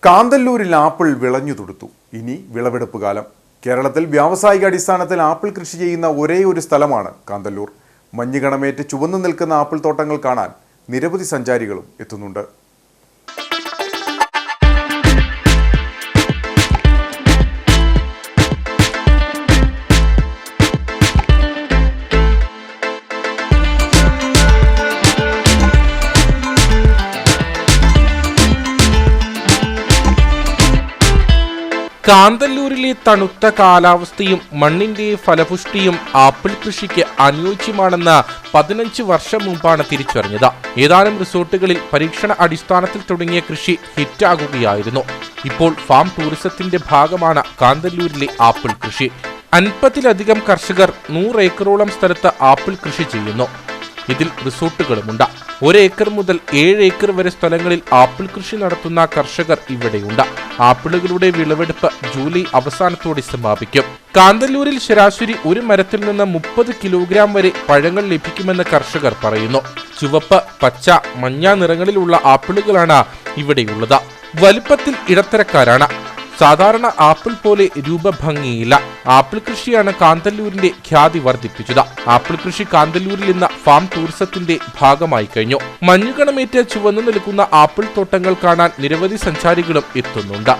കാന്തല്ലൂരിൽ apple വിളഞ്ഞു തുടുത്തു. ഇനി വിളവെടുപ്പ് കാലം. കേരളത്തിൽ വ്യാവസായിക അടിസ്ഥാനത്തിൽ ആപ്പിൾ കൃഷി ചെയ്യുന്ന ഒരേയൊരു സ്ഥലമാണ് കാന്തല്ലൂർ. മഞ്ഞുകണമേറ്റ് ചുവന്നു നിൽക്കുന്ന ആപ്പിൾ തോട്ടങ്ങൾ കാണാൻ നിരവധി സഞ്ചാരികളും എത്തുന്നുണ്ട്. കാന്തല്ലൂരിലെ തണുത്ത കാലാവസ്ഥയും മണ്ണിന്റെ ഫലപുഷ്ടിയും ആപ്പിൾ കൃഷിക്ക് അനുയോജ്യമാണെന്ന് 15 വർഷം മുമ്പാണ് തിരിച്ചറിഞ്ഞത്. ഏതാനും റിസോർട്ടുകളിൽ പരീക്ഷണ അടിസ്ഥാനത്തിൽ തുടങ്ങിയ കൃഷി ഹിറ്റാകുകയായിരുന്നു. ഇപ്പോൾ ഫാം ടൂറിസത്തിന്റെ ഭാഗമാണ് കാന്തല്ലൂരിലെ ആപ്പിൾ കൃഷി. 50-ലധികം കർഷകർ 100 ഏക്കറോളം സ്ഥലത്ത് ആപ്പിൾ കൃഷി ചെയ്യുന്നു. ഇതിൽ റിസോർട്ടുകളുമുണ്ട്. 1 ഏക്കർ മുതൽ 7 ഏക്കർ വരെ സ്ഥലങ്ങളിൽ ആപ്പിൾ കൃഷി നടത്തുന്ന കർഷകർ ഇവിടെയുണ്ട്. ആപ്പിളുകളുടെ വിളവെടുപ്പ് ജൂലൈ അവസാനത്തോടെ സമാപിക്കും. കാന്തല്ലൂരിൽ ശരാശരി ഒരു മരത്തിൽ നിന്ന് 30 കിലോഗ്രാം വരെ പഴങ്ങൾ ലഭിക്കുമെന്ന് കർഷകർ പറയുന്നു. ചുവപ്പ്, പച്ച, മഞ്ഞ നിറങ്ങളിലുള്ള ആപ്പിളുകളാണ് ഇവിടെയുള്ളത്. വലുപ്പത്തിൽ ഇടത്തരക്കാരാണ്. സാധാരണ ആപ്പിൾ പോലെ രൂപഭംഗിയില്ല. ആപ്പിൾ കൃഷിയാണ് കാന്തല്ലൂരിന്റെ ഖ്യാതി വർദ്ധിപ്പിച്ചത്. ആപ്പിൾ കൃഷി കാന്തല്ലൂരിൽ ഇന്ന് ഫാം ടൂറിസത്തിന്റെ ഭാഗമായി കഴിഞ്ഞു. മഞ്ഞുകണമേറ്റ് ചുവന്നു നിൽക്കുന്ന ആപ്പിൾ തോട്ടങ്ങൾ കാണാൻ നിരവധി സഞ്ചാരികളും എത്തുന്നുണ്ട്.